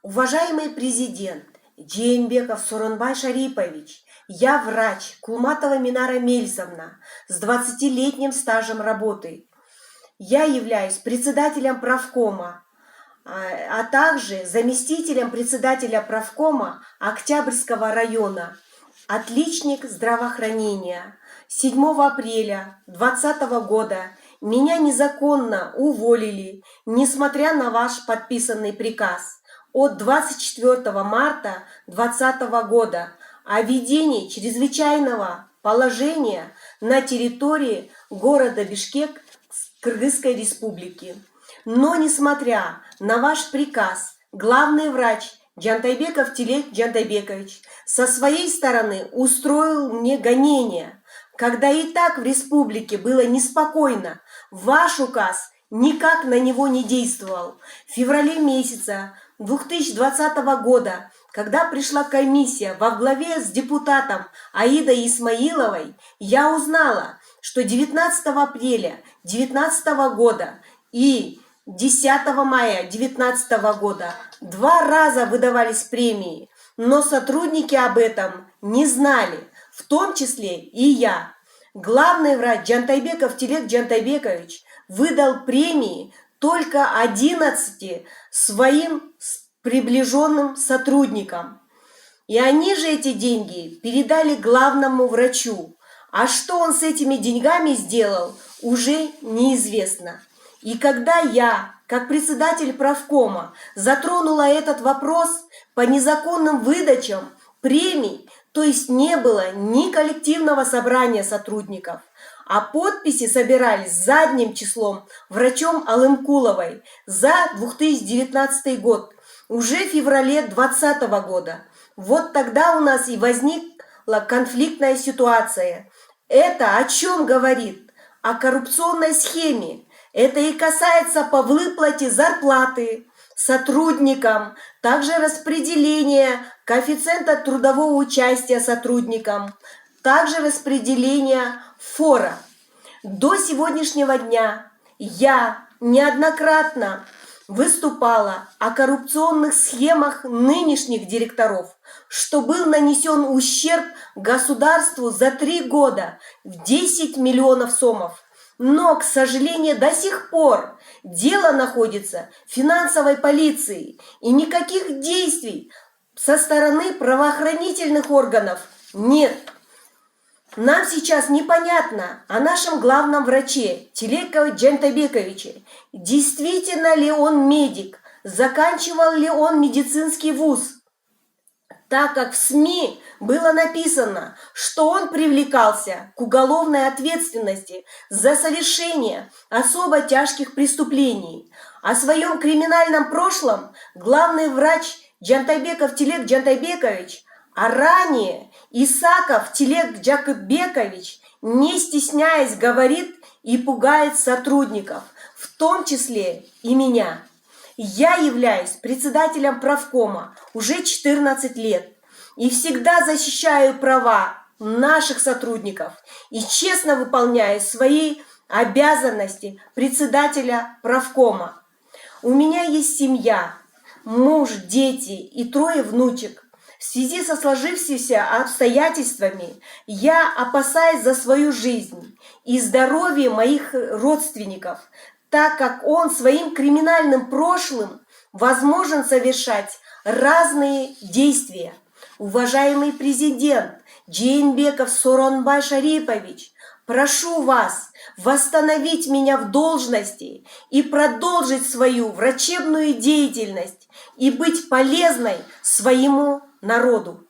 Уважаемый президент Джейнбеков Сооронбай Шарипович, я врач Кулматова Минара Мельсовна с 20-летним стажем работы. Я являюсь председателем правкома, а также заместителем председателя правкома Октябрьского района. Отличник здравоохранения. 7 апреля 2020 года меня незаконно уволили, несмотря на ваш подписанный приказ от 24 марта 2020 года о введении чрезвычайного положения на территории города Бишкек Кыргызской республики. Но несмотря на ваш приказ, главный врач Джантайбеков Тилек Джантайбекович со своей стороны устроил мне гонение, когда и так в республике было неспокойно. Ваш указ никак на него не действовал. В феврале месяца 2020 года, когда пришла комиссия во главе с депутатом Аидой Исмаиловой, я узнала, что 19 апреля 2019 года и 10 мая 2019 года 2 раза выдавались премии, но сотрудники об этом не знали, в том числе и я. Главный врач Джантайбеков Тилек Джантайбекович выдал премии только 11 своим приближенным сотрудникам. И они же эти деньги передали главному врачу. А что он с этими деньгами сделал, уже неизвестно. И когда я, как председатель правкома, затронула этот вопрос по незаконным выдачам премий, то есть не было ни коллективного собрания сотрудников, а подписи собирались задним числом врачом Алымкуловой за 2019 год, уже в феврале 2020 года. Вот тогда у нас и возникла конфликтная ситуация. Это о чем говорит? О коррупционной схеме. Это и касается по выплате зарплаты сотрудникам, также распределения коэффициента трудового участия сотрудникам, также распределения фора. До сегодняшнего дня я неоднократно выступала о коррупционных схемах нынешних директоров, что был нанесен ущерб государству за 3 года в 10 миллионов сомов. Но, к сожалению, до сих пор дело находится в финансовой полиции, и никаких действий со стороны правоохранительных органов нет. Нам сейчас непонятно о нашем главном враче Тилеке Джантайбековиче. Действительно ли он медик? Заканчивал ли он медицинский вуз? Так как в СМИ было написано, что он привлекался к уголовной ответственности за совершение особо тяжких преступлений. О своем криминальном прошлом главный врач Джантайбеков Тилек Джантайбекович, а ранее Исаков Тилек Джакытбекович, не стесняясь, говорит и пугает сотрудников, в том числе и меня. Я являюсь председателем правкома уже 14 лет и всегда защищаю права наших сотрудников и честно выполняю свои обязанности председателя правкома. У меня есть семья, муж, дети и 3 внучек. В связи со сложившимися обстоятельствами я опасаюсь за свою жизнь и здоровье моих родственников, так как он своим криминальным прошлым возможен совершать разные действия. Уважаемый президент Джейнбеков Сооронбай Шарипович, прошу вас восстановить меня в должности и продолжить свою врачебную деятельность и быть полезной своему народу.